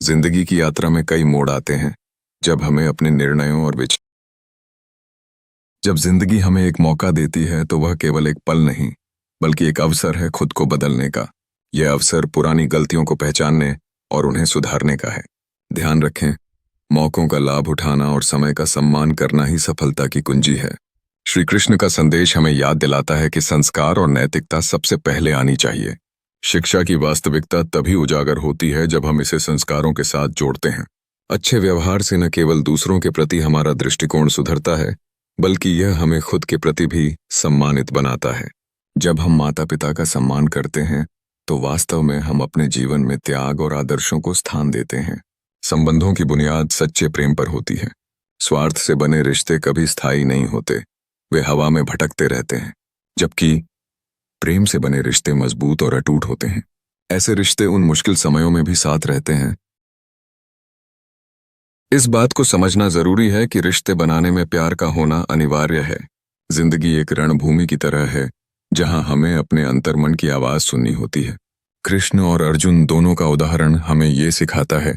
जिंदगी की यात्रा में कई मोड़ आते हैं जब हमें अपने निर्णयों और विच जब जिंदगी हमें एक मौका देती है तो वह केवल एक पल नहीं बल्कि एक अवसर है खुद को बदलने का। यह अवसर पुरानी गलतियों को पहचानने और उन्हें सुधारने का है। ध्यान रखें, मौकों का लाभ उठाना और समय का सम्मान करना ही सफलता की कुंजी है। श्री कृष्ण का संदेश हमें याद दिलाता है कि संस्कार और नैतिकता सबसे पहले आनी चाहिए। शिक्षा की वास्तविकता तभी उजागर होती है जब हम इसे संस्कारों के साथ जोड़ते हैं। अच्छे व्यवहार से न केवल दूसरों के प्रति हमारा दृष्टिकोण सुधरता है बल्कि यह हमें खुद के प्रति भी सम्मानित बनाता है। जब हम माता पिता का सम्मान करते हैं तो वास्तव में हम अपने जीवन में त्याग और आदर्शों को स्थान देते हैं। संबंधों की बुनियाद सच्चे प्रेम पर होती है। स्वार्थ से बने रिश्ते कभी स्थायी नहीं होते, वे हवा में भटकते रहते हैं, जबकि प्रेम से बने रिश्ते मजबूत और अटूट होते हैं। ऐसे रिश्ते उन मुश्किल समयों में भी साथ रहते हैं। इस बात को समझना जरूरी है कि रिश्ते बनाने में प्यार का होना अनिवार्य है। जिंदगी एक रणभूमि की तरह है जहां हमें अपने अंतर्मन की आवाज सुननी होती है। कृष्ण और अर्जुन दोनों का उदाहरण हमें ये सिखाता है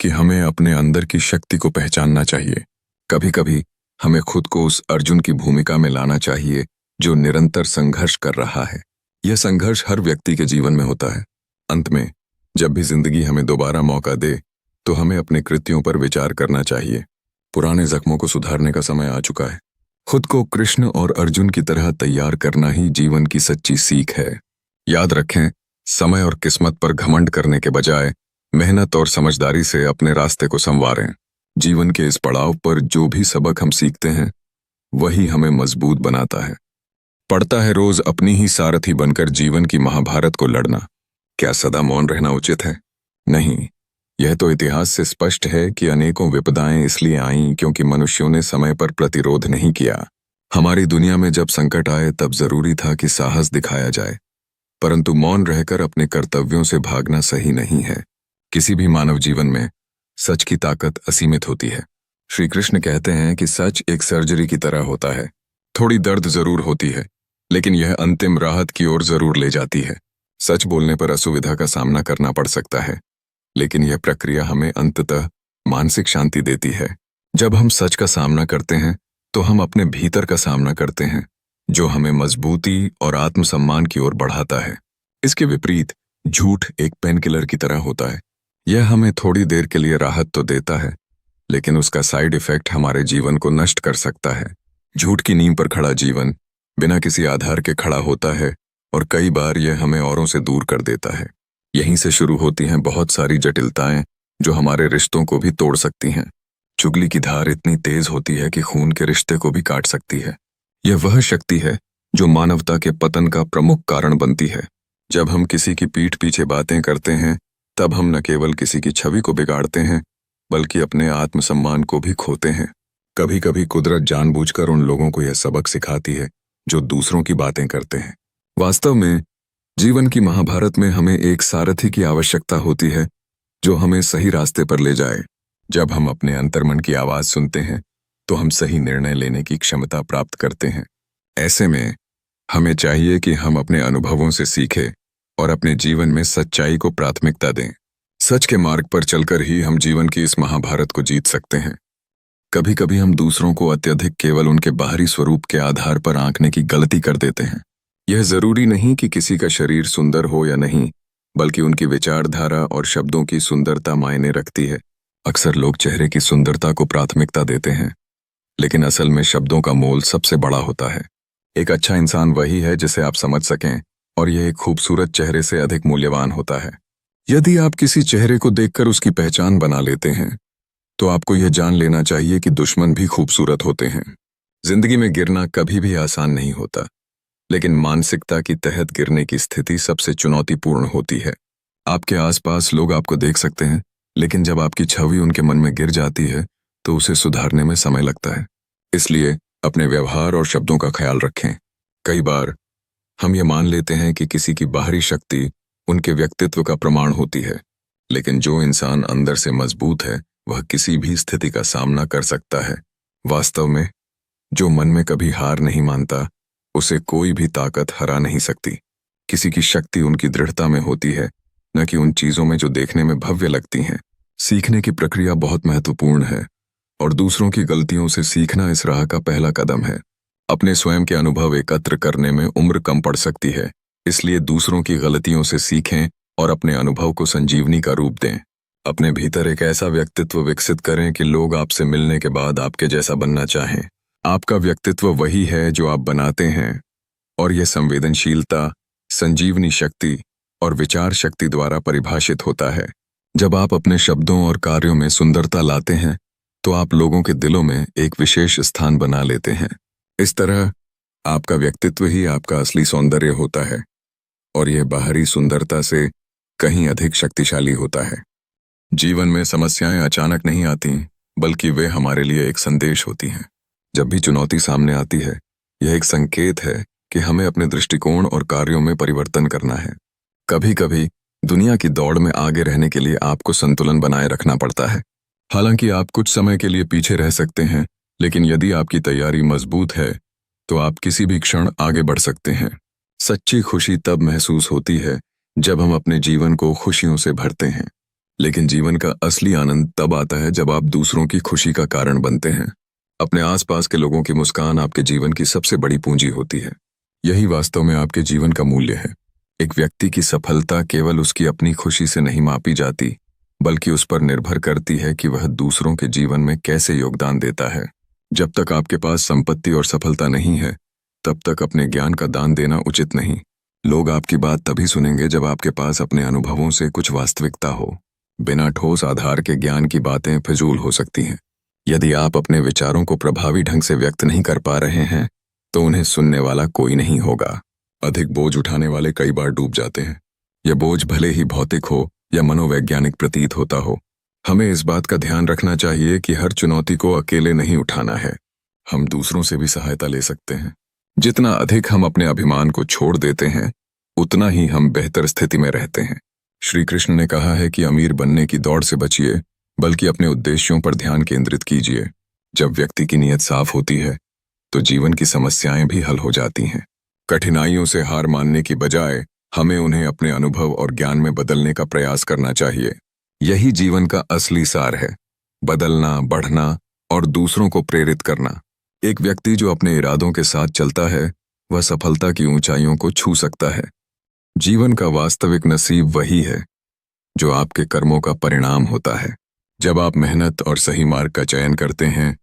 कि हमें अपने अंदर की शक्ति को पहचानना चाहिए। कभी कभी हमें खुद को उस अर्जुन की भूमिका में लाना चाहिए जो निरंतर संघर्ष कर रहा है। यह संघर्ष हर व्यक्ति के जीवन में होता है। अंत में जब भी जिंदगी हमें दोबारा मौका दे तो हमें अपने कृत्यों पर विचार करना चाहिए। पुराने जख्मों को सुधारने का समय आ चुका है। खुद को कृष्ण और अर्जुन की तरह तैयार करना ही जीवन की सच्ची सीख है। याद रखें, समय और किस्मत पर घमंड करने के बजाय मेहनत और समझदारी से अपने रास्ते को संवारें। जीवन के इस पड़ाव पर जो भी सबक हम सीखते हैं वही हमें मजबूत बनाता है। पड़ता है रोज अपनी ही सारथी बनकर जीवन की महाभारत को लड़ना। क्या सदा मौन रहना उचित है? नहीं, यह तो इतिहास से स्पष्ट है कि अनेकों विपदाएं इसलिए आईं क्योंकि मनुष्यों ने समय पर प्रतिरोध नहीं किया। हमारी दुनिया में जब संकट आए तब जरूरी था कि साहस दिखाया जाए, परंतु मौन रहकर अपने कर्तव्यों से भागना सही नहीं है। किसी भी मानव जीवन में सच की ताकत असीमित होती है। श्री कृष्ण कहते हैं कि सच एक सर्जरी की तरह होता है। थोड़ी दर्द जरूर होती है लेकिन यह अंतिम राहत की ओर जरूर ले जाती है। सच बोलने पर असुविधा का सामना करना पड़ सकता है, लेकिन यह प्रक्रिया हमें अंततः मानसिक शांति देती है। जब हम सच का सामना करते हैं तो हम अपने भीतर का सामना करते हैं जो हमें मजबूती और आत्मसम्मान की ओर बढ़ाता है। इसके विपरीत झूठ एक पेन किलर की तरह होता है। यह हमें थोड़ी देर के लिए राहत तो देता है लेकिन उसका साइड इफेक्ट हमारे जीवन को नष्ट कर सकता है। झूठ की नींव पर खड़ा जीवन बिना किसी आधार के खड़ा होता है और कई बार यह हमें औरों से दूर कर देता है। यहीं से शुरू होती हैं बहुत सारी जटिलताएं जो हमारे रिश्तों को भी तोड़ सकती हैं। चुगली की धार इतनी तेज होती है कि खून के रिश्ते को भी काट सकती है। यह वह शक्ति है जो मानवता के पतन का प्रमुख कारण बनती है। जब हम किसी की पीठ पीछे बातें करते हैं तब हम न केवल किसी की छवि को बिगाड़ते हैं बल्कि अपने आत्मसम्मान को भी खोते हैं। कभी कभी कुदरत जानबूझकर उन लोगों को यह सबक सिखाती है जो दूसरों की बातें करते हैं। वास्तव में जीवन की महाभारत में हमें एक सारथी की आवश्यकता होती है जो हमें सही रास्ते पर ले जाए। जब हम अपने अंतर्मन की आवाज सुनते हैं तो हम सही निर्णय लेने की क्षमता प्राप्त करते हैं। ऐसे में हमें चाहिए कि हम अपने अनुभवों से सीखें और अपने जीवन में सच्चाई को प्राथमिकता दें। सच के मार्ग पर चलकर ही हम जीवन की इस महाभारत को जीत सकते हैं। कभी कभी हम दूसरों को अत्यधिक केवल उनके बाहरी स्वरूप के आधार पर आंकने की गलती कर देते हैं। यह जरूरी नहीं कि किसी का शरीर सुंदर हो या नहीं, बल्कि उनकी विचारधारा और शब्दों की सुंदरता मायने रखती है। अक्सर लोग चेहरे की सुंदरता को प्राथमिकता देते हैं, लेकिन असल में शब्दों का मोल सबसे बड़ा होता है। एक अच्छा इंसान वही है जिसे आप समझ सकें, और यह एक खूबसूरत चेहरे से अधिक मूल्यवान होता है। यदि आप किसी चेहरे को देखकर उसकी पहचान बना लेते हैं तो आपको यह जान लेना चाहिए कि दुश्मन भी खूबसूरत होते हैं। जिंदगी में गिरना कभी भी आसान नहीं होता, लेकिन मानसिकता की तहत गिरने की स्थिति सबसे चुनौतीपूर्ण होती है। आपके आसपास लोग आपको देख सकते हैं, लेकिन जब आपकी छवि उनके मन में गिर जाती है तो उसे सुधारने में समय लगता है। इसलिए अपने व्यवहार और शब्दों का ख्याल रखें। कई बार हम ये मान लेते हैं कि किसी की बाहरी शक्ति उनके व्यक्तित्व का प्रमाण होती है, लेकिन जो इंसान अंदर से मजबूत है वह किसी भी स्थिति का सामना कर सकता है। वास्तव में जो मन में कभी हार नहीं मानता उसे कोई भी ताकत हरा नहीं सकती। किसी की शक्ति उनकी दृढ़ता में होती है, न कि उन चीजों में जो देखने में भव्य लगती हैं। सीखने की प्रक्रिया बहुत महत्वपूर्ण है और दूसरों की गलतियों से सीखना इस राह का पहला कदम है। अपने स्वयं के अनुभव एकत्र करने में उम्र कम पड़ सकती है, इसलिए दूसरों की गलतियों से सीखें और अपने अनुभव को संजीवनी का रूप दें। अपने भीतर एक ऐसा व्यक्तित्व विकसित करें कि लोग आपसे मिलने के बाद आपके जैसा बनना चाहें। आपका व्यक्तित्व वही है जो आप बनाते हैं और यह संवेदनशीलता, संजीवनी शक्ति और विचार शक्ति द्वारा परिभाषित होता है। जब आप अपने शब्दों और कार्यों में सुंदरता लाते हैं तो आप लोगों के दिलों में एक विशेष स्थान बना लेते हैं। इस तरह आपका व्यक्तित्व ही आपका असली सौंदर्य होता है और यह बाहरी सुंदरता से कहीं अधिक शक्तिशाली होता है। जीवन में समस्याएं अचानक नहीं आती, बल्कि वे हमारे लिए एक संदेश होती हैं। जब भी चुनौती सामने आती है, यह एक संकेत है कि हमें अपने दृष्टिकोण और कार्यों में परिवर्तन करना है। कभी कभी दुनिया की दौड़ में आगे रहने के लिए आपको संतुलन बनाए रखना पड़ता है। हालांकि आप कुछ समय के लिए पीछे रह सकते हैं, लेकिन यदि आपकी तैयारी मजबूत है तो आप किसी भी क्षण आगे बढ़ सकते हैं। सच्ची खुशी तब महसूस होती है जब हम अपने जीवन को खुशियों से भरते हैं, लेकिन जीवन का असली आनंद तब आता है जब आप दूसरों की खुशी का कारण बनते हैं। अपने आसपास के लोगों की मुस्कान आपके जीवन की सबसे बड़ी पूंजी होती है। यही वास्तव में आपके जीवन का मूल्य है। एक व्यक्ति की सफलता केवल उसकी अपनी खुशी से नहीं मापी जाती, बल्कि उस पर निर्भर करती है कि वह दूसरों के जीवन में कैसे योगदान देता है। जब तक आपके पास संपत्ति और सफलता नहीं है, तब तक अपने ज्ञान का दान देना उचित नहीं। लोग आपकी बात तभी सुनेंगे जब आपके पास अपने अनुभवों से कुछ वास्तविकता हो। बिना ठोस आधार के ज्ञान की बातें फिजूल हो सकती हैं। यदि आप अपने विचारों को प्रभावी ढंग से व्यक्त नहीं कर पा रहे हैं, तो उन्हें सुनने वाला कोई नहीं होगा। अधिक बोझ उठाने वाले कई बार डूब जाते हैं। यह बोझ भले ही भौतिक हो या मनोवैज्ञानिक प्रतीत होता हो। हमें इस बात का ध्यान रखना चाहिए कि हर चुनौती को अकेले नहीं उठाना है। हम दूसरों से भी सहायता ले सकते हैं। जितना अधिक हम अपने अभिमान को छोड़ देते हैं, उतना ही हम बेहतर स्थिति में रहते हैं। श्री कृष्ण ने कहा है कि अमीर बनने की दौड़ से बचिए, बल्कि अपने उद्देश्यों पर ध्यान केंद्रित कीजिए। जब व्यक्ति की नीयत साफ होती है, तो जीवन की समस्याएं भी हल हो जाती हैं। कठिनाइयों से हार मानने की बजाय हमें उन्हें अपने अनुभव और ज्ञान में बदलने का प्रयास करना चाहिए। यही जीवन का असली सार है, बदलना, बढ़ना और दूसरों को प्रेरित करना। एक व्यक्ति जो अपने इरादों के साथ चलता है, वह सफलता की ऊंचाइयों को छू सकता है। जीवन का वास्तविक नसीब वही है जो आपके कर्मों का परिणाम होता है। जब आप मेहनत और सही मार्ग का चयन करते हैं,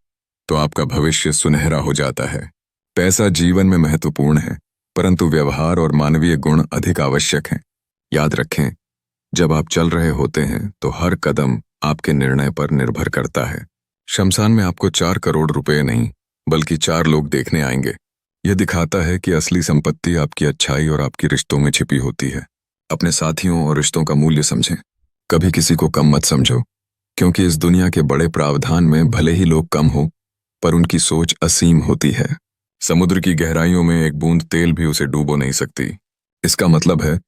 तो आपका भविष्य सुनहरा हो जाता है। पैसा जीवन में महत्वपूर्ण है, परंतु व्यवहार और मानवीय गुण अधिक आवश्यक हैं। याद रखें, जब आप चल रहे होते हैं तो हर कदम आपके निर्णय पर निर्भर करता है। शमशान में आपको 4 करोड़ रुपए नहीं, बल्कि 4 लोग देखने आएंगे। यह दिखाता है कि असली संपत्ति आपकी अच्छाई और आपकी रिश्तों में छिपी होती है। अपने साथियों और रिश्तों का मूल्य समझें। कभी किसी को कम मत समझो, क्योंकि इस दुनिया के बड़े प्रावधान में भले ही लोग कम हो, पर उनकी सोच असीम होती है। समुद्र की गहराइयों में एक बूंद तेल भी उसे डूबो नहीं सकती। इसका मतलब है,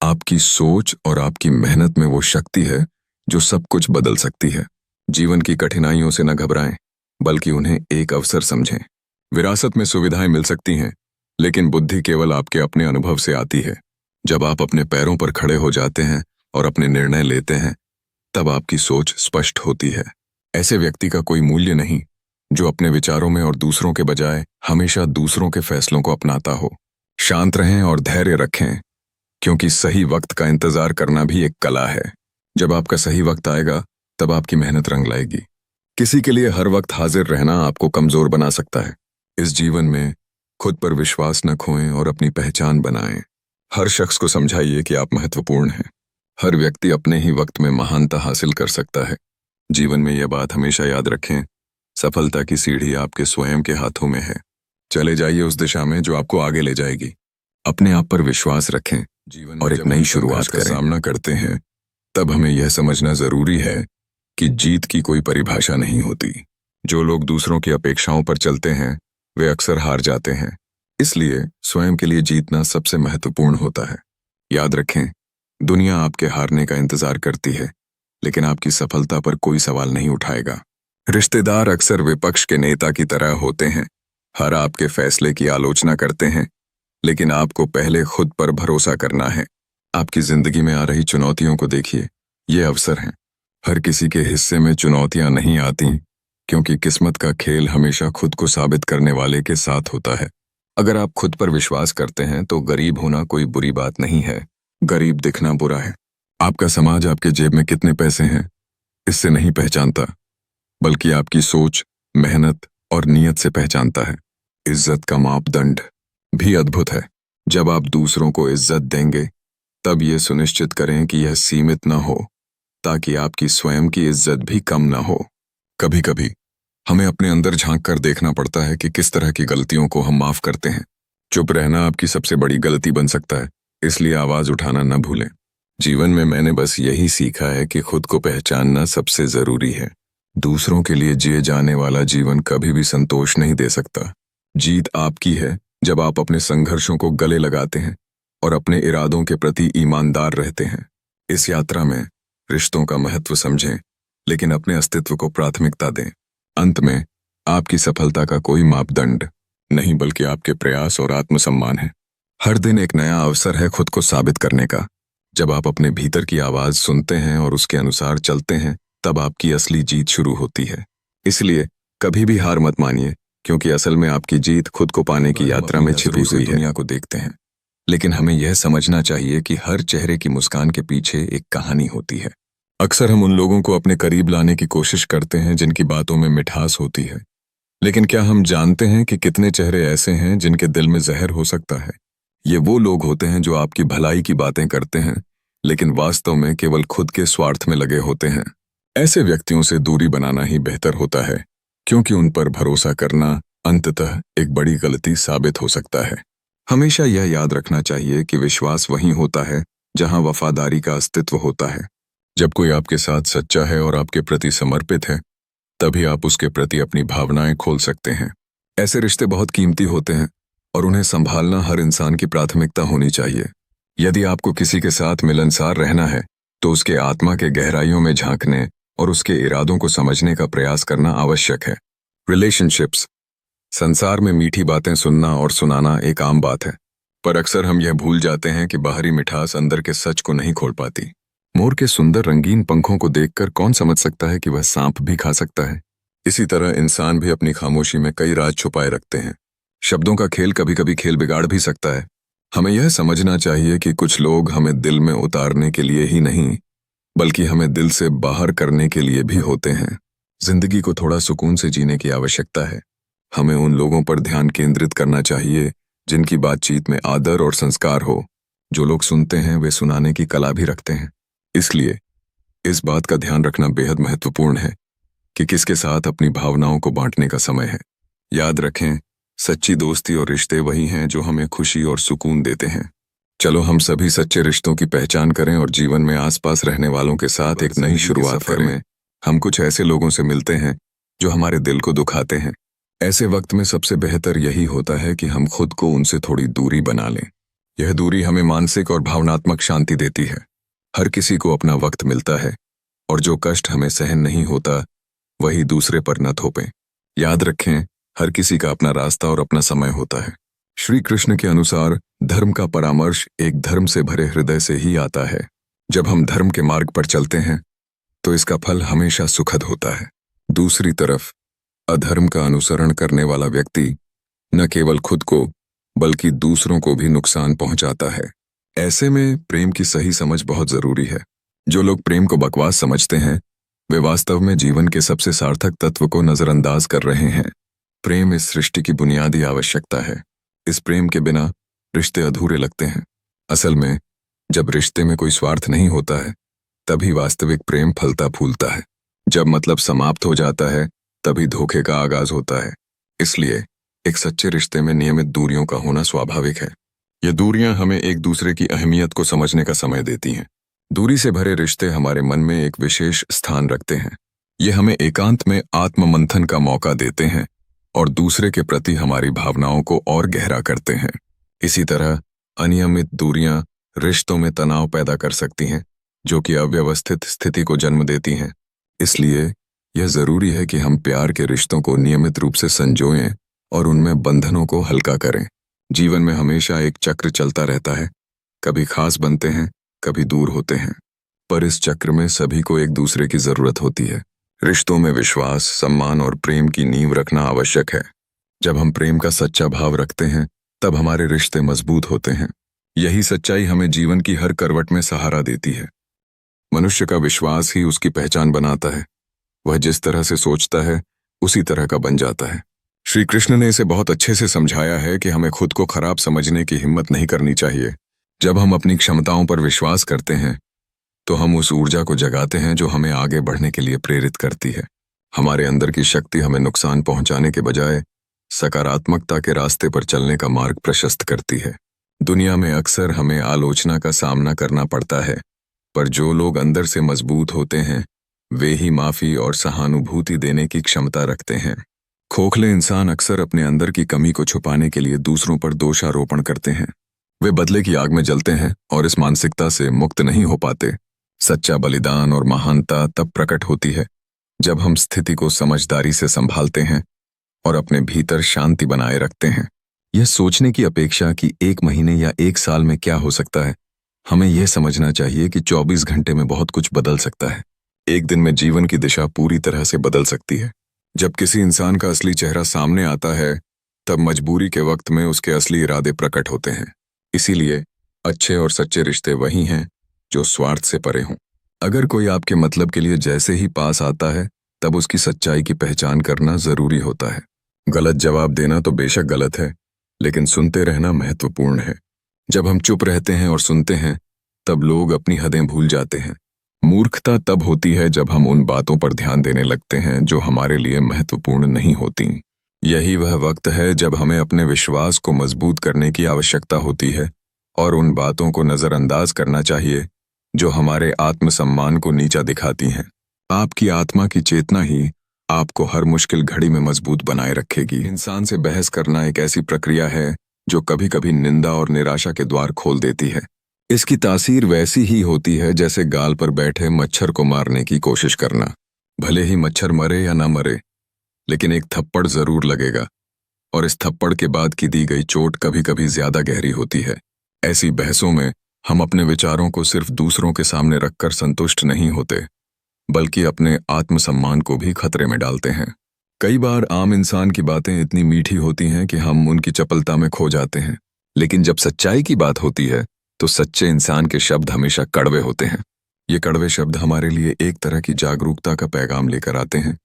आपकी सोच और आपकी मेहनत में वो शक्ति है जो सब कुछ बदल सकती है। जीवन की कठिनाइयों से न घबराएं, बल्कि उन्हें एक अवसर समझें। विरासत में सुविधाएं मिल सकती हैं, लेकिन बुद्धि केवल आपके अपने अनुभव से आती है। जब आप अपने पैरों पर खड़े हो जाते हैं और अपने निर्णय लेते हैं, तब आपकी सोच स्पष्ट होती है। ऐसे व्यक्ति का कोई मूल्य नहीं जो अपने विचारों में और दूसरों के बजाय हमेशा दूसरों के फैसलों को अपनाता हो। शांत रहें और धैर्य रखें, क्योंकि सही वक्त का इंतजार करना भी एक कला है। जब आपका सही वक्त आएगा, तब आपकी मेहनत रंग लाएगी। किसी के लिए हर वक्त हाजिर रहना आपको कमजोर बना सकता है। इस जीवन में खुद पर विश्वास न खोएं और अपनी पहचान बनाएं। हर शख्स को समझाइए कि आप महत्वपूर्ण हैं। हर व्यक्ति अपने ही वक्त में महानता हासिल कर सकता है। जीवन में यह बात हमेशा याद रखें, सफलता की सीढ़ी आपके स्वयं के हाथों में है। चले जाइए उस दिशा में जो आपको आगे ले जाएगी। अपने आप पर विश्वास रखें जीवन और एक नई शुरुआत का सामना करते हैं, तब हमें यह समझना जरूरी है कि जीत की कोई परिभाषा नहीं होती। जो लोग दूसरों की अपेक्षाओं पर चलते हैं, वे अक्सर हार जाते हैं। इसलिए स्वयं के लिए जीतना सबसे महत्वपूर्ण होता है। याद रखें, दुनिया आपके हारने का इंतजार करती है, लेकिन आपकी सफलता पर कोई सवाल नहीं उठाएगा। रिश्तेदार अक्सर विपक्ष के नेता की तरह होते हैं। हर आपके फैसले की आलोचना करते हैं, लेकिन आपको पहले खुद पर भरोसा करना है। आपकी जिंदगी में आ रही चुनौतियों को देखिए, ये अवसर हैं। हर किसी के हिस्से में चुनौतियां नहीं आती, क्योंकि किस्मत का खेल हमेशा खुद को साबित करने वाले के साथ होता है। अगर आप खुद पर विश्वास करते हैं तो गरीब होना कोई बुरी बात नहीं है, गरीब दिखना बुरा है। आपका समाज आपके जेब में कितने पैसे हैं इससे नहीं पहचानता, बल्कि आपकी सोच, मेहनत और नीयत से पहचानता है। इज्जत का मापदंड भी अद्भुत है। जब आप दूसरों को इज्जत देंगे तब ये सुनिश्चित करें कि यह सीमित न हो, ताकि आपकी स्वयं की इज्जत भी कम न हो। कभी कभी हमें अपने अंदर झांक कर देखना पड़ता है कि किस तरह की गलतियों को हम माफ करते हैं। चुप रहना आपकी सबसे बड़ी गलती बन सकता है, इसलिए आवाज उठाना न भूलें। जीवन में मैंने बस यही सीखा है कि खुद को पहचानना सबसे जरूरी है। दूसरों के लिए जिए जाने वाला जीवन कभी भी संतोष नहीं दे सकता। जीत आपकी है जब आप अपने संघर्षों को गले लगाते हैं और अपने इरादों के प्रति ईमानदार रहते हैं। इस यात्रा में रिश्तों का महत्व समझें, लेकिन अपने अस्तित्व को प्राथमिकता दें। अंत में आपकी सफलता का कोई मापदंड नहीं, बल्कि आपके प्रयास और आत्मसम्मान है। हर दिन एक नया अवसर है खुद को साबित करने का। जब आप अपने भीतर की आवाज सुनते हैं और उसके अनुसार चलते हैं, तब आपकी असली जीत शुरू होती है। इसलिए कभी भी हार मत मानिए, क्योंकि असल में आपकी जीत खुद को पाने की यात्रा में छिपी हुई है। दुनिया को देखते हैं, लेकिन हमें यह समझना चाहिए कि हर चेहरे की मुस्कान के पीछे एक कहानी होती है। अक्सर हम उन लोगों को अपने करीब लाने की कोशिश करते हैं जिनकी बातों में मिठास होती है, लेकिन क्या हम जानते हैं कि कितने चेहरे ऐसे हैं जिनके दिल में जहर हो सकता है? ये वो लोग होते हैं जो आपकी भलाई की बातें करते हैं, लेकिन वास्तव में केवल खुद के स्वार्थ में लगे होते हैं। ऐसे व्यक्तियों से दूरी बनाना ही बेहतर होता है, क्योंकि उन पर भरोसा करना अंततः एक बड़ी गलती साबित हो सकता है। हमेशा यह याद रखना चाहिए कि विश्वास वहीं होता है जहां वफादारी का अस्तित्व होता है। जब कोई आपके साथ सच्चा है और आपके प्रति समर्पित है, तभी आप उसके प्रति अपनी भावनाएं खोल सकते हैं। ऐसे रिश्ते बहुत कीमती होते हैं और उन्हें संभालना हर इंसान की प्राथमिकता होनी चाहिए। यदि आपको किसी के साथ मिलनसार रहना है, तो उसके आत्मा के गहराइयों में झांकने और उसके इरादों को समझने का प्रयास करना आवश्यक है। रिलेशनशिप्स, संसार में मीठी बातें सुनना और सुनाना एक आम बात है, पर अक्सर हम यह भूल जाते हैं कि बाहरी मिठास अंदर के सच को नहीं खोल पाती। मोर के सुंदर रंगीन पंखों को देखकर कौन समझ सकता है कि वह सांप भी खा सकता है? इसी तरह इंसान भी अपनी खामोशी में कई राज छुपाए रखते हैं। शब्दों का खेल कभी कभी खेल बिगाड़ भी सकता है। हमें यह समझना चाहिए कि कुछ लोग हमें दिल में उतारने के लिए ही नहीं, बल्कि हमें दिल से बाहर करने के लिए भी होते हैं। जिंदगी को थोड़ा सुकून से जीने की आवश्यकता है। हमें उन लोगों पर ध्यान केंद्रित करना चाहिए जिनकी बातचीत में आदर और संस्कार हो। जो लोग सुनते हैं वे सुनाने की कला भी रखते हैं। इसलिए इस बात का ध्यान रखना बेहद महत्वपूर्ण है कि किसके साथ अपनी भावनाओं को बांटने का समय है। याद रखें, सच्ची दोस्ती और रिश्ते वही हैं जो हमें खुशी और सुकून देते हैं। चलो हम सभी सच्चे रिश्तों की पहचान करें और जीवन में आसपास रहने वालों के साथ एक नई शुरुआत करें। हम कुछ ऐसे लोगों से मिलते हैं जो हमारे दिल को दुखाते हैं। ऐसे वक्त में सबसे बेहतर यही होता है कि हम खुद को उनसे थोड़ी दूरी बना लें। यह दूरी हमें मानसिक और भावनात्मक शांति देती है। हर किसी को अपना वक्त मिलता है, और जो कष्ट हमें सहन नहीं होता वही दूसरे पर न थोपें। याद रखें, हर किसी का अपना रास्ता और अपना समय होता है। श्री कृष्ण के अनुसार धर्म का परामर्श एक धर्म से भरे हृदय से ही आता है। जब हम धर्म के मार्ग पर चलते हैं तो इसका फल हमेशा सुखद होता है। दूसरी तरफ अधर्म का अनुसरण करने वाला व्यक्ति न केवल खुद को बल्कि दूसरों को भी नुकसान पहुंचाता है। ऐसे में प्रेम की सही समझ बहुत जरूरी है। जो लोग प्रेम को बकवास समझते हैं वे वास्तव में जीवन के सबसे सार्थक तत्व को नजरअंदाज कर रहे हैं। प्रेम इस सृष्टि की बुनियादी आवश्यकता है। इस प्रेम के बिना रिश्ते अधूरे लगते हैं। असल में जब रिश्ते में कोई स्वार्थ नहीं होता है, तभी वास्तविक प्रेम फलता फूलता है। जब मतलब समाप्त हो जाता है, तभी धोखे का आगाज होता है। इसलिए एक सच्चे रिश्ते में नियमित दूरियों का होना स्वाभाविक है। ये दूरियां हमें एक दूसरे की अहमियत को समझने का समय देती हैं। दूरी से भरे रिश्ते हमारे मन में एक विशेष स्थान रखते हैं। ये हमें एकांत में आत्ममंथन का मौका देते हैं और दूसरे के प्रति हमारी भावनाओं को और गहरा करते हैं। इसी तरह अनियमित दूरियां रिश्तों में तनाव पैदा कर सकती हैं, जो कि अव्यवस्थित स्थिति को जन्म देती हैं। इसलिए यह जरूरी है कि हम प्यार के रिश्तों को नियमित रूप से संजोएं और उनमें बंधनों को हल्का करें। जीवन में हमेशा एक चक्र चलता रहता है। कभी खास बनते हैं, कभी दूर होते हैं। पर इस चक्र में सभी को एक दूसरे की जरूरत होती है। रिश्तों में विश्वास, सम्मान और प्रेम की नींव रखना आवश्यक है। जब हम प्रेम का सच्चा भाव रखते हैं तब हमारे रिश्ते मजबूत होते हैं। यही सच्चाई हमें जीवन की हर करवट में सहारा देती है। मनुष्य का विश्वास ही उसकी पहचान बनाता है। वह जिस तरह से सोचता है उसी तरह का बन जाता है। श्री कृष्ण ने इसे बहुत अच्छे से समझाया है कि हमें खुद को खराब समझने की हिम्मत नहीं करनी चाहिए। जब हम अपनी क्षमताओं पर विश्वास करते हैं तो हम उस ऊर्जा को जगाते हैं जो हमें आगे बढ़ने के लिए प्रेरित करती है। हमारे अंदर की शक्ति हमें नुकसान पहुंचाने के बजाय सकारात्मकता के रास्ते पर चलने का मार्ग प्रशस्त करती है। दुनिया में अक्सर हमें आलोचना का सामना करना पड़ता है, पर जो लोग अंदर से मजबूत होते हैं वे ही माफी और सहानुभूति देने की क्षमता रखते हैं। खोखले इंसान अक्सर अपने अंदर की कमी को छुपाने के लिए दूसरों पर दोषारोपण करते हैं। वे बदले की आग में जलते हैं और इस मानसिकता से मुक्त नहीं हो पाते। सच्चा बलिदान और महानता तब प्रकट होती है जब हम स्थिति को समझदारी से संभालते हैं और अपने भीतर शांति बनाए रखते हैं। यह सोचने की अपेक्षा कि 1 महीने या 1 साल में क्या हो सकता है, हमें यह समझना चाहिए कि 24 घंटे में बहुत कुछ बदल सकता है। एक दिन में जीवन की दिशा पूरी तरह से बदल सकती है। जब किसी इंसान का असली चेहरा सामने आता है तब मजबूरी के वक्त में उसके असली इरादे प्रकट होते हैं। इसीलिए अच्छे और सच्चे रिश्ते वही हैं जो स्वार्थ से परे हों। अगर कोई आपके मतलब के लिए जैसे ही पास आता है तब उसकी सच्चाई की पहचान करना जरूरी होता है। गलत जवाब देना तो बेशक गलत है, लेकिन सुनते रहना महत्वपूर्ण है। जब हम चुप रहते हैं और सुनते हैं तब लोग अपनी हदें भूल जाते हैं। मूर्खता तब होती है जब हम उन बातों पर ध्यान देने लगते हैं जो हमारे लिए महत्वपूर्ण नहीं होती। यही वह वक्त है जब हमें अपने विश्वास को मजबूत करने की आवश्यकता होती है और उन बातों को नजरअंदाज करना चाहिए जो हमारे आत्मसम्मान को नीचा दिखाती हैं। आपकी आत्मा की चेतना ही आपको हर मुश्किल घड़ी में मजबूत बनाए रखेगी। इंसान से बहस करना एक ऐसी प्रक्रिया है जो कभी कभी निंदा और निराशा के द्वार खोल देती है। इसकी तासीर वैसी ही होती है जैसे गाल पर बैठे मच्छर को मारने की कोशिश करना। भले ही मच्छर मरे या ना मरे, लेकिन एक थप्पड़ जरूर लगेगा और इस थप्पड़ के बाद की दी गई चोट कभी कभी ज्यादा गहरी होती है। ऐसी बहसों में हम अपने विचारों को सिर्फ दूसरों के सामने रखकर संतुष्ट नहीं होते, बल्कि अपने आत्मसम्मान को भी खतरे में डालते हैं। कई बार आम इंसान की बातें इतनी मीठी होती हैं कि हम उनकी चपलता में खो जाते हैं, लेकिन जब सच्चाई की बात होती है तो सच्चे इंसान के शब्द हमेशा कड़वे होते हैं। ये कड़वे शब्द हमारे लिए एक तरह की जागरूकता का पैगाम लेकर आते हैं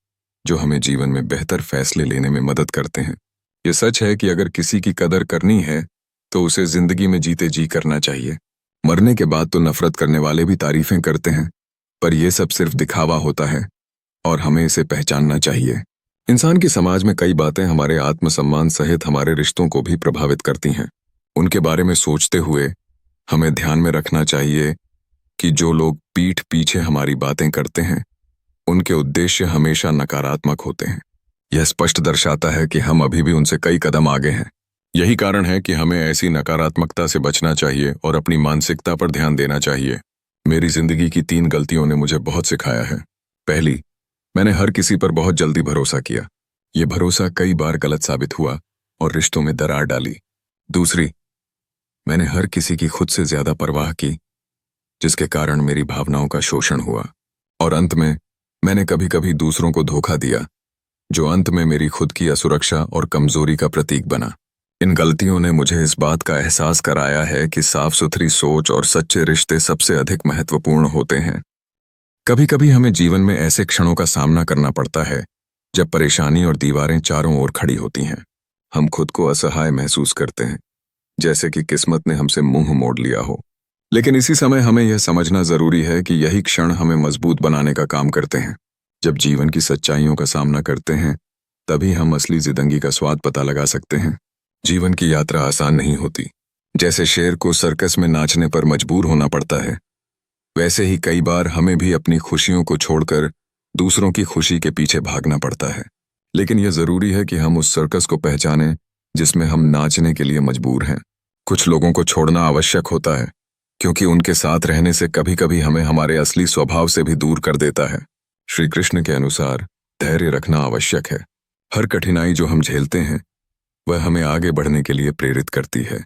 जो हमें जीवन में बेहतर फैसले लेने में मदद करते हैं। ये सच है कि अगर किसी की कदर करनी है तो उसे जिंदगी में जीते जी करना चाहिए। मरने के बाद तो नफरत करने वाले भी तारीफें करते हैं, पर यह सब सिर्फ दिखावा होता है और हमें इसे पहचानना चाहिए। इंसान की समाज में कई बातें हमारे आत्मसम्मान सहित हमारे रिश्तों को भी प्रभावित करती हैं। उनके बारे में सोचते हुए हमें ध्यान में रखना चाहिए कि जो लोग पीठ पीछे हमारी बातें करते हैं उनके उद्देश्य हमेशा नकारात्मक होते हैं। यह स्पष्ट दर्शाता है कि हम अभी भी उनसे कई कदम आगे हैं। यही कारण है कि हमें ऐसी नकारात्मकता से बचना चाहिए और अपनी मानसिकता पर ध्यान देना चाहिए। मेरी जिंदगी की 3 गलतियों ने मुझे बहुत सिखाया है। पहली, मैंने हर किसी पर बहुत जल्दी भरोसा किया। ये भरोसा कई बार गलत साबित हुआ और रिश्तों में दरार डाली। दूसरी, मैंने हर किसी की खुद से ज्यादा परवाह की, जिसके कारण मेरी भावनाओं का शोषण हुआ। और अंत में मैंने कभी कभी दूसरों को धोखा दिया, जो अंत में मेरी खुद की असुरक्षा और कमजोरी का प्रतीक बना। इन गलतियों ने मुझे इस बात का एहसास कराया है कि साफ सुथरी सोच और सच्चे रिश्ते सबसे अधिक महत्वपूर्ण होते हैं। कभी कभी हमें जीवन में ऐसे क्षणों का सामना करना पड़ता है जब परेशानी और दीवारें चारों ओर खड़ी होती हैं। हम खुद को असहाय महसूस करते हैं, जैसे कि किस्मत ने हमसे मुंह मोड़ लिया हो। लेकिन इसी समय हमें यह समझना जरूरी है कि यही क्षण हमें मजबूत बनाने का काम करते हैं। जब जीवन की सच्चाइयों का सामना करते हैं तभी हम असली जिंदगी का स्वाद पता लगा सकते हैं। जीवन की यात्रा आसान नहीं होती। जैसे शेर को सर्कस में नाचने पर मजबूर होना पड़ता है, वैसे ही कई बार हमें भी अपनी खुशियों को छोड़कर दूसरों की खुशी के पीछे भागना पड़ता है। लेकिन यह जरूरी है कि हम उस सर्कस को पहचानें जिसमें हम नाचने के लिए मजबूर हैं। कुछ लोगों को छोड़ना आवश्यक होता है, क्योंकि उनके साथ रहने से कभी कभी हमें हमारे असली स्वभाव से भी दूर कर देता है। श्री कृष्ण के अनुसार धैर्य रखना आवश्यक है। हर कठिनाई जो हम झेलते हैं वह हमें आगे बढ़ने के लिए प्रेरित करती है।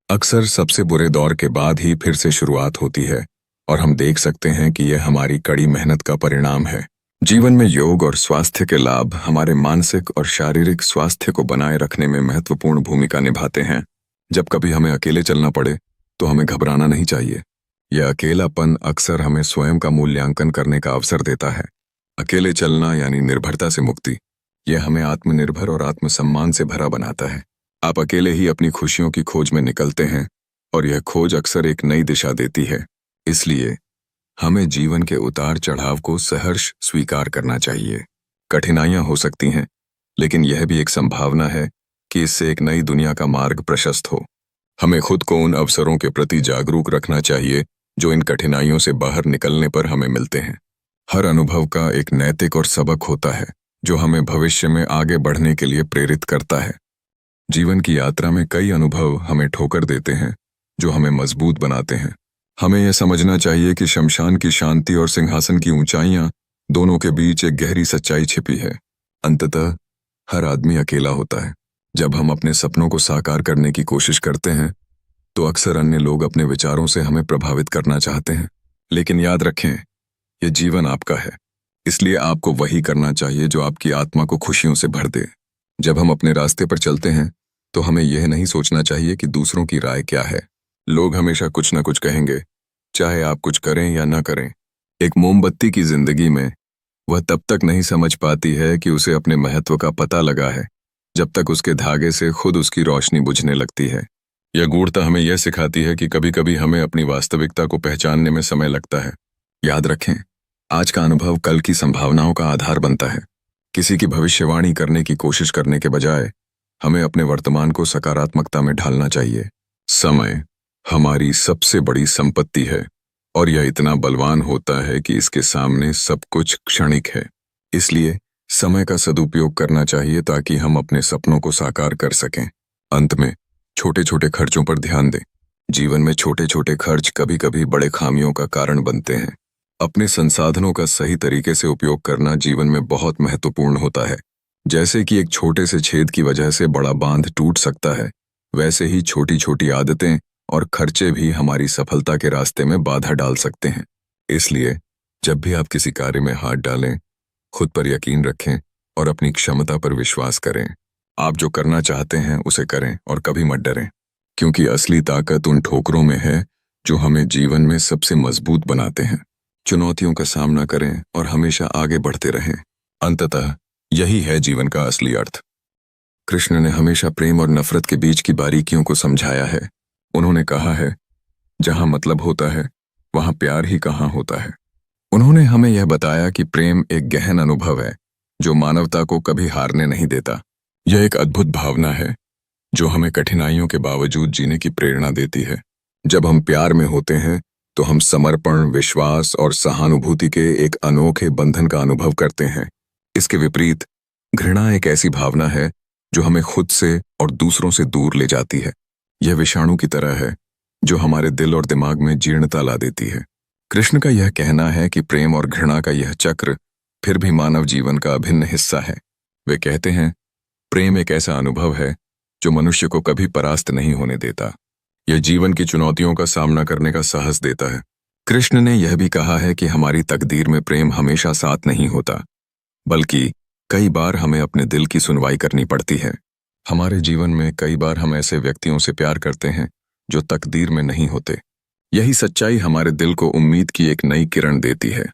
अक्सर सबसे बुरे दौर के बाद ही फिर से शुरुआत होती है और हम देख सकते हैं कि यह हमारी कड़ी मेहनत का परिणाम है। जीवन में योग और स्वास्थ्य के लाभ हमारे मानसिक और शारीरिक स्वास्थ्य को बनाए रखने में महत्वपूर्ण भूमिका निभाते हैं। जब कभी हमें अकेले चलना पड़े तो हमें घबराना नहीं चाहिए। यह अकेलापन अक्सर हमें स्वयं का मूल्यांकन करने का अवसर देता है। अकेले चलना यानी निर्भरता से मुक्ति। यह हमें आत्मनिर्भर और आत्मसम्मान से भरा बनाता है। आप अकेले ही अपनी खुशियों की खोज में निकलते हैं और यह खोज अक्सर एक नई दिशा देती है। इसलिए हमें जीवन के उतार चढ़ाव को सहर्ष स्वीकार करना चाहिए। कठिनाइयां हो सकती हैं, लेकिन यह भी एक संभावना है कि इससे एक नई दुनिया का मार्ग प्रशस्त हो। हमें खुद को उन अवसरों के प्रति जागरूक रखना चाहिए जो इन कठिनाइयों से बाहर निकलने पर हमें मिलते हैं। हर अनुभव का एक नैतिक और सबक होता है जो हमें भविष्य में आगे बढ़ने के लिए प्रेरित करता है। जीवन की यात्रा में कई अनुभव हमें ठोकर देते हैं जो हमें मजबूत बनाते हैं। हमें यह समझना चाहिए कि शमशान की शांति और सिंहासन की ऊंचाइयां दोनों के बीच एक गहरी सच्चाई छिपी है। अंततः हर आदमी अकेला होता है। जब हम अपने सपनों को साकार करने की कोशिश करते हैं तो अक्सर अन्य लोग अपने विचारों से हमें प्रभावित करना चाहते हैं। लेकिन याद रखें, यह जीवन आपका है, इसलिए आपको वही करना चाहिए जो आपकी आत्मा को खुशियों से भर दे। जब हम अपने रास्ते पर चलते हैं तो हमें यह नहीं सोचना चाहिए कि दूसरों की राय क्या है। लोग हमेशा कुछ न कुछ कहेंगे, चाहे आप कुछ करें या न करें। एक मोमबत्ती की जिंदगी में वह तब तक नहीं समझ पाती है कि उसे अपने महत्व का पता लगा है, जब तक उसके धागे से खुद उसकी रोशनी बुझने लगती है। यह गूढ़ता हमें यह सिखाती है कि कभी कभी हमें अपनी वास्तविकता को पहचानने में समय लगता है। याद रखें, आज का अनुभव कल की संभावनाओं का आधार बनता है। किसी की भविष्यवाणी करने की कोशिश करने के बजाय हमें अपने वर्तमान को सकारात्मकता में ढालना चाहिए। समय हमारी सबसे बड़ी संपत्ति है और यह इतना बलवान होता है कि इसके सामने सब कुछ क्षणिक है। इसलिए समय का सदुपयोग करना चाहिए ताकि हम अपने सपनों को साकार कर सकें। अंत में छोटे छोटे खर्चों पर ध्यान दें। जीवन में छोटे छोटे खर्च कभी कभी बड़े खामियों का कारण बनते हैं। अपने संसाधनों का सही तरीके से उपयोग करना जीवन में बहुत महत्वपूर्ण होता है। जैसे कि एक छोटे से छेद की वजह से बड़ा बांध टूट सकता है, वैसे ही छोटी छोटी आदतें और खर्चे भी हमारी सफलता के रास्ते में बाधा डाल सकते हैं। इसलिए जब भी आप किसी कार्य में हाथ डालें, खुद पर यकीन रखें और अपनी क्षमता पर विश्वास करें। आप जो करना चाहते हैं उसे करें और कभी मत डरें, क्योंकि असली ताकत उन ठोकरों में है जो हमें जीवन में सबसे मजबूत बनाते हैं। चुनौतियों का सामना करें और हमेशा आगे बढ़ते रहें। अंततः यही है जीवन का असली अर्थ। कृष्ण ने हमेशा प्रेम और नफरत के बीच की बारीकियों को समझाया है। उन्होंने कहा है, जहां मतलब होता है वहां प्यार ही कहां होता है। उन्होंने हमें यह बताया कि प्रेम एक गहन अनुभव है जो मानवता को कभी हारने नहीं देता। यह एक अद्भुत भावना है जो हमें कठिनाइयों के बावजूद जीने की प्रेरणा देती है। जब हम प्यार में होते हैं तो हम समर्पण, विश्वास और सहानुभूति के एक अनोखे बंधन का अनुभव करते हैं। इसके विपरीत घृणा एक ऐसी भावना है जो हमें खुद से और दूसरों से दूर ले जाती है। यह विषाणु की तरह है जो हमारे दिल और दिमाग में जीर्णता ला देती है। कृष्ण का यह कहना है कि प्रेम और घृणा का यह चक्र फिर भी मानव जीवन का अभिन्न हिस्सा है। वे कहते हैं, प्रेम एक ऐसा अनुभव है जो मनुष्य को कभी परास्त नहीं होने देता। यह जीवन की चुनौतियों का सामना करने का साहस देता है। कृष्ण ने यह भी कहा है कि हमारी तकदीर में प्रेम हमेशा साथ नहीं होता, बल्कि कई बार हमें अपने दिल की सुनवाई करनी पड़ती है। हमारे जीवन में कई बार हम ऐसे व्यक्तियों से प्यार करते हैं जो तकदीर में नहीं होते। यही सच्चाई हमारे दिल को उम्मीद की एक नई किरण देती है।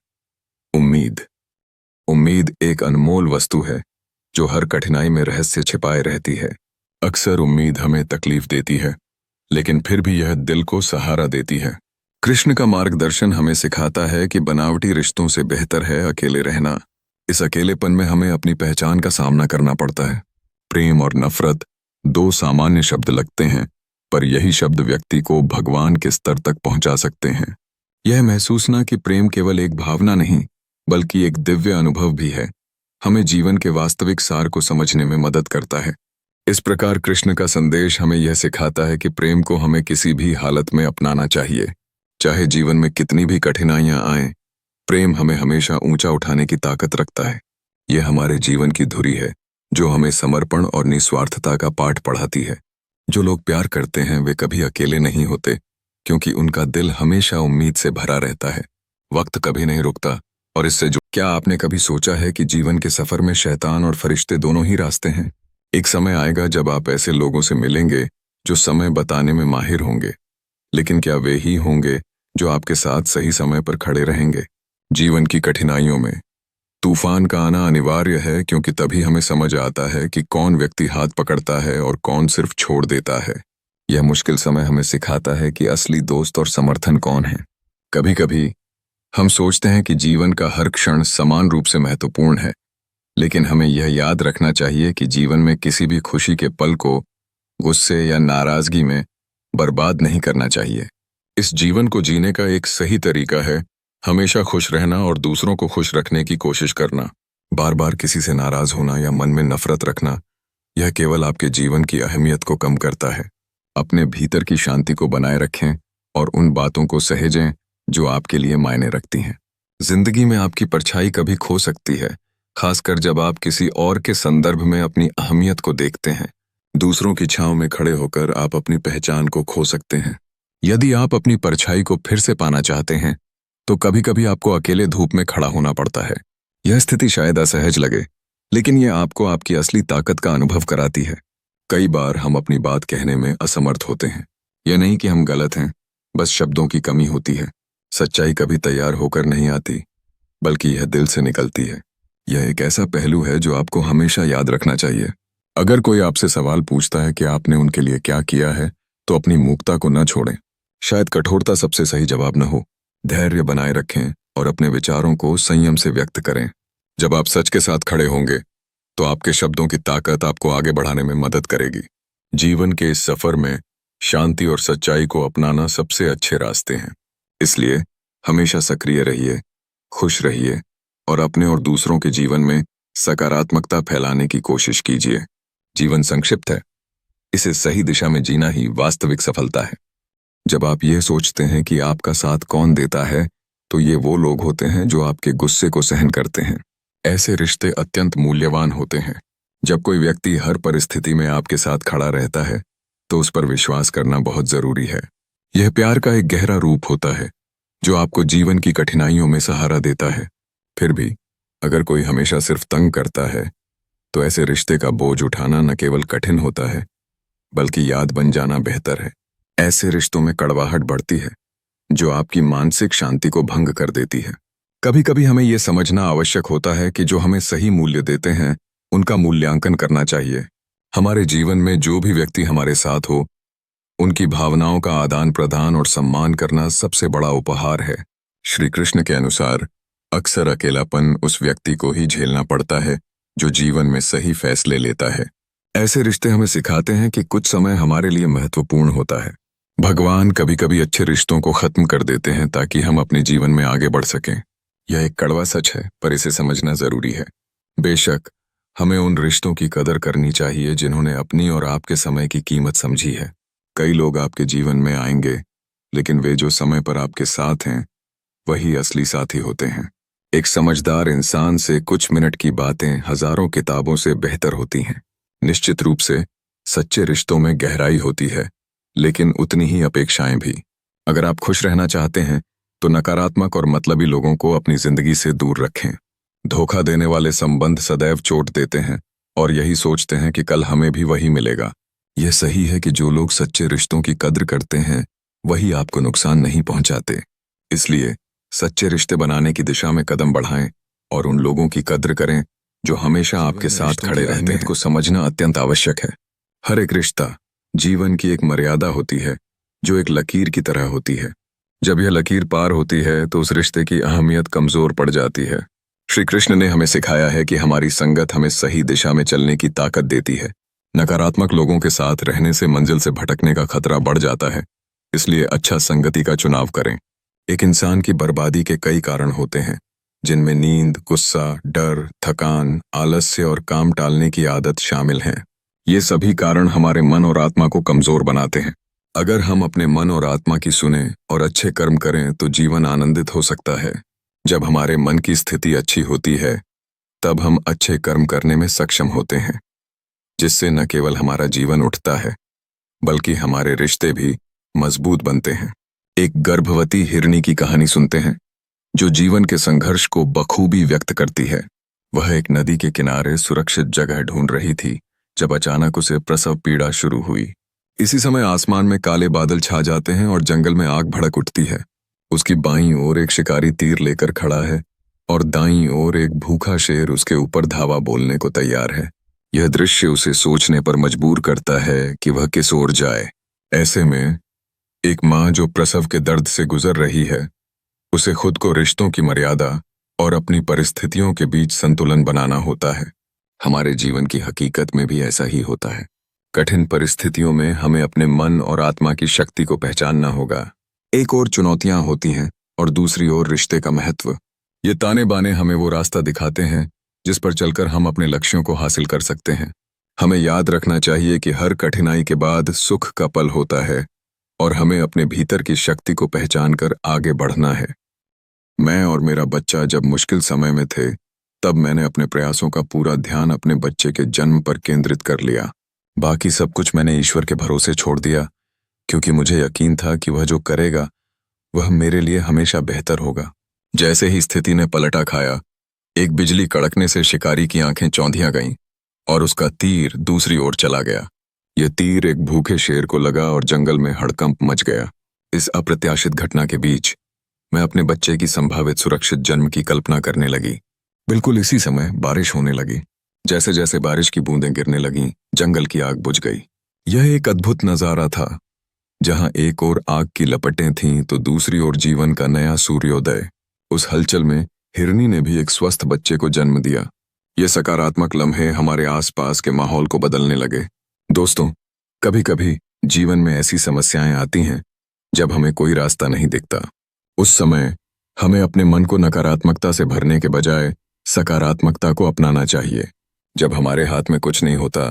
उम्मीद एक अनमोल वस्तु है जो हर कठिनाई में रहस्य छिपाए रहती है। अक्सर उम्मीद हमें तकलीफ देती है, लेकिन फिर भी यह दिल को सहारा देती है। कृष्ण का मार्गदर्शन हमें सिखाता है कि बनावटी रिश्तों से बेहतर है अकेले रहना। इस अकेलेपन में हमें अपनी पहचान का सामना करना पड़ता है। प्रेम और नफरत दो सामान्य शब्द लगते हैं, पर यही शब्द व्यक्ति को भगवान के स्तर तक पहुंचा सकते हैं। यह महसूसना कि प्रेम केवल एक भावना नहीं, बल्कि एक दिव्य अनुभव भी है, हमें जीवन के वास्तविक सार को समझने में मदद करता है। इस प्रकार कृष्ण का संदेश हमें यह सिखाता है कि प्रेम को हमें किसी भी हालत में अपनाना चाहिए। चाहे जीवन में कितनी भी कठिनाइयां आएं, प्रेम हमें हमेशा ऊंचा उठाने की ताकत रखता है। यह हमारे जीवन की धुरी है जो हमें समर्पण और निस्वार्थता का पाठ पढ़ाती है। जो लोग प्यार करते हैं वे कभी अकेले नहीं होते, क्योंकि उनका दिल हमेशा उम्मीद से भरा रहता है। वक्त कभी नहीं रुकता और इससे जो क्या आपने कभी सोचा है कि जीवन के सफर में शैतान और फरिश्ते दोनों ही रास्ते हैं? एक समय आएगा जब आप ऐसे लोगों से मिलेंगे जो समय बताने में माहिर होंगे, लेकिन क्या वे ही होंगे जो आपके साथ सही समय पर खड़े रहेंगे? जीवन की कठिनाइयों में तूफान का आना अनिवार्य है, क्योंकि तभी हमें समझ आता है कि कौन व्यक्ति हाथ पकड़ता है और कौन सिर्फ छोड़ देता है। यह मुश्किल समय हमें सिखाता है कि असली दोस्त और समर्थन कौन है। कभी कभी हम सोचते हैं कि जीवन का हर क्षण समान रूप से महत्वपूर्ण है, लेकिन हमें यह याद रखना चाहिए कि जीवन में किसी भी खुशी के पल को गुस्से या नाराजगी में बर्बाद नहीं करना चाहिए। इस जीवन को जीने का एक सही तरीका है हमेशा खुश रहना और दूसरों को खुश रखने की कोशिश करना। बार बार किसी से नाराज होना या मन में नफरत रखना, यह केवल आपके जीवन की अहमियत को कम करता है। अपने भीतर की शांति को बनाए रखें और उन बातों को सहेजें जो आपके लिए मायने रखती हैं। जिंदगी में आपकी परछाई कभी खो सकती है, खासकर जब आप किसी और के संदर्भ में अपनी अहमियत को देखते हैं। दूसरों की छांव में खड़े होकर आप अपनी पहचान को खो सकते हैं। यदि आप अपनी परछाई को फिर से पाना चाहते हैं तो कभी कभी आपको अकेले धूप में खड़ा होना पड़ता है। यह स्थिति शायद असहज लगे, लेकिन यह आपको आपकी असली ताकत का अनुभव कराती है। कई बार हम अपनी बात कहने में असमर्थ होते हैं। यह नहीं कि हम गलत हैं, बस शब्दों की कमी होती है। सच्चाई कभी तैयार होकर नहीं आती, बल्कि यह दिल से निकलती है। यह एक ऐसा पहलू है जो आपको हमेशा याद रखना चाहिए। अगर कोई आपसे सवाल पूछता है कि आपने उनके लिए क्या किया है, तो अपनी मूकता को न छोड़ें। शायद कठोरता सबसे सही जवाब न हो। धैर्य बनाए रखें और अपने विचारों को संयम से व्यक्त करें। जब आप सच के साथ खड़े होंगे तो आपके शब्दों की ताकत आपको आगे बढ़ाने में मदद करेगी। जीवन के इस सफर में शांति और सच्चाई को अपनाना सबसे अच्छे रास्ते हैं। इसलिए हमेशा सक्रिय रहिए, खुश रहिए और अपने और दूसरों के जीवन में सकारात्मकता फैलाने की कोशिश कीजिए। जीवन संक्षिप्त है, इसे सही दिशा में जीना ही वास्तविक सफलता है। जब आप यह सोचते हैं कि आपका साथ कौन देता है, तो ये वो लोग होते हैं जो आपके गुस्से को सहन करते हैं। ऐसे रिश्ते अत्यंत मूल्यवान होते हैं। जब कोई व्यक्ति हर परिस्थिति में आपके साथ खड़ा रहता है, तो उस पर विश्वास करना बहुत जरूरी है। यह प्यार का एक गहरा रूप होता है जो आपको जीवन की कठिनाइयों में सहारा देता है। फिर भी अगर कोई हमेशा सिर्फ तंग करता है, तो ऐसे रिश्ते का बोझ उठाना न केवल कठिन होता है, बल्कि याद बन जाना बेहतर है। ऐसे रिश्तों में कड़वाहट बढ़ती है जो आपकी मानसिक शांति को भंग कर देती है। कभी कभी हमें यह समझना आवश्यक होता है कि जो हमें सही मूल्य देते हैं, उनका मूल्यांकन करना चाहिए। हमारे जीवन में जो भी व्यक्ति हमारे साथ हो, उनकी भावनाओं का आदान प्रदान और सम्मान करना सबसे बड़ा उपहार है। श्री कृष्ण के अनुसार अक्सर अकेलापन उस व्यक्ति को ही झेलना पड़ता है जो जीवन में सही फैसले लेता है। ऐसे रिश्ते हमें सिखाते हैं कि कुछ समय हमारे लिए महत्वपूर्ण होता है। भगवान कभी कभी अच्छे रिश्तों को खत्म कर देते हैं ताकि हम अपने जीवन में आगे बढ़ सकें। यह एक कड़वा सच है, पर इसे समझना जरूरी है। बेशक हमें उन रिश्तों की कदर करनी चाहिए जिन्होंने अपनी और आपके समय की कीमत समझी है। कई लोग आपके जीवन में आएंगे, लेकिन वे जो समय पर आपके साथ हैं, वही असली साथी होते हैं। एक समझदार इंसान से कुछ मिनट की बातें हजारों किताबों से बेहतर होती हैं। निश्चित रूप से सच्चे रिश्तों में गहराई होती है, लेकिन उतनी ही अपेक्षाएं भी। अगर आप खुश रहना चाहते हैं तो नकारात्मक और मतलबी लोगों को अपनी जिंदगी से दूर रखें। धोखा देने वाले संबंध सदैव चोट देते हैं और यही सोचते हैं कि कल हमें भी वही मिलेगा। यह सही है कि जो लोग सच्चे रिश्तों की कद्र करते हैं, वही आपको नुकसान नहीं पहुंचाते। इसलिए सच्चे रिश्ते बनाने की दिशा में कदम बढ़ाएं और उन लोगों की कद्र करें जो हमेशा आपके साथ खड़े रहते हैं। को समझना अत्यंत आवश्यक है। हर एक रिश्ता जीवन की एक मर्यादा होती है जो एक लकीर की तरह होती है। जब यह लकीर पार होती है तो उस रिश्ते की अहमियत कमजोर पड़ जाती है। श्री कृष्ण ने हमें सिखाया है कि हमारी संगत हमें सही दिशा में चलने की ताकत देती है। नकारात्मक लोगों के साथ रहने से मंजिल से भटकने का खतरा बढ़ जाता है। इसलिए अच्छा संगति का चुनाव करें। एक इंसान की बर्बादी के कई कारण होते हैं, जिनमें नींद, गुस्सा, डर, थकान, आलस्य और काम टालने की आदत शामिल हैं। ये सभी कारण हमारे मन और आत्मा को कमजोर बनाते हैं। अगर हम अपने मन और आत्मा की सुने और अच्छे कर्म करें तो जीवन आनंदित हो सकता है। जब हमारे मन की स्थिति अच्छी होती है, तब हम अच्छे कर्म करने में सक्षम होते हैं, जिससे न केवल हमारा जीवन उठता है, बल्कि हमारे रिश्ते भी मजबूत बनते हैं। एक गर्भवती हिरनी की कहानी सुनते हैं जो जीवन के संघर्ष को बखूबी व्यक्त करती है। वह एक नदी के किनारे सुरक्षित जगह ढूंढ रही थी जब अचानक उसे प्रसव पीड़ा शुरू हुई। इसी समय आसमान में काले बादल छा जाते हैं और जंगल में आग भड़क उठती है। उसकी बाईं ओर एक शिकारी तीर लेकर खड़ा है और दाईं ओर एक भूखा शेर उसके ऊपर धावा बोलने को तैयार है। यह दृश्य उसे सोचने पर मजबूर करता है कि वह किस ओर जाए। ऐसे में एक माँ जो प्रसव के दर्द से गुजर रही है, उसे खुद को रिश्तों की मर्यादा और अपनी परिस्थितियों के बीच संतुलन बनाना होता है। हमारे जीवन की हकीकत में भी ऐसा ही होता है। कठिन परिस्थितियों में हमें अपने मन और आत्मा की शक्ति को पहचानना होगा। एक ओर चुनौतियां होती हैं और दूसरी ओर रिश्ते का महत्व। ये ताने बाने हमें वो रास्ता दिखाते हैं जिस पर चलकर हम अपने लक्ष्यों को हासिल कर सकते हैं। हमें याद रखना चाहिए कि हर कठिनाई के बाद सुख का पल होता है और हमें अपने भीतर की शक्ति को पहचान कर आगे बढ़ना है। मैं और मेरा बच्चा जब मुश्किल समय में थे, तब मैंने अपने प्रयासों का पूरा ध्यान अपने बच्चे के जन्म पर केंद्रित कर लिया। बाकी सब कुछ मैंने ईश्वर के भरोसे छोड़ दिया, क्योंकि मुझे यकीन था कि वह जो करेगा वह मेरे लिए हमेशा बेहतर होगा। जैसे ही स्थिति ने पलटा खाया, एक बिजली कड़कने से शिकारी की आंखें चौंधिया गईं और उसका तीर दूसरी ओर चला गया। यह तीर एक भूखे शेर को लगा और जंगल में हड़कंप मच गया। इस अप्रत्याशित घटना के बीच मैं अपने बच्चे की संभावित सुरक्षित जन्म की कल्पना करने लगी। बिल्कुल इसी समय बारिश होने लगी। जैसे जैसे बारिश की बूंदें गिरने लगीं, जंगल की आग बुझ गई। यह एक अद्भुत नजारा था, जहां एक ओर आग की लपटें थीं तो दूसरी ओर जीवन का नया सूर्योदय। उस हलचल में हिरनी ने भी एक स्वस्थ बच्चे को जन्म दिया। ये सकारात्मक लम्हे हमारे आसपास के माहौल को बदलने लगे। दोस्तों, कभी कभी जीवन में ऐसी समस्याएं आती हैं जब हमें कोई रास्ता नहीं दिखता। उस समय हमें अपने मन को नकारात्मकता से भरने के बजाय सकारात्मकता को अपनाना चाहिए। जब हमारे हाथ में कुछ नहीं होता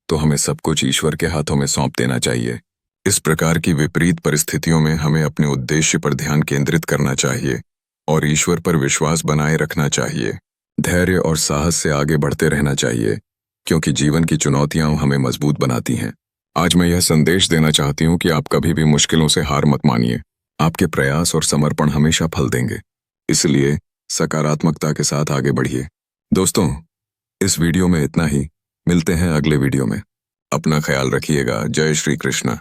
तो हमें सब कुछ ईश्वर के हाथों में सौंप देना चाहिए। इस प्रकार की विपरीत परिस्थितियों में हमें अपने उद्देश्य पर ध्यान केंद्रित करना चाहिए और ईश्वर पर विश्वास बनाए रखना चाहिए। धैर्य और साहस से आगे बढ़ते रहना चाहिए, क्योंकि जीवन की चुनौतियां हमें मजबूत बनाती हैं। आज मैं यह संदेश देना चाहती हूँ कि आप कभी भी मुश्किलों से हार मत मानिए। आपके प्रयास और समर्पण हमेशा फल देंगे। इसलिए सकारात्मकता के साथ आगे बढ़िए। दोस्तों, इस वीडियो में इतना ही। मिलते हैं अगले वीडियो में। अपना ख्याल रखिएगा। जय श्री कृष्ण।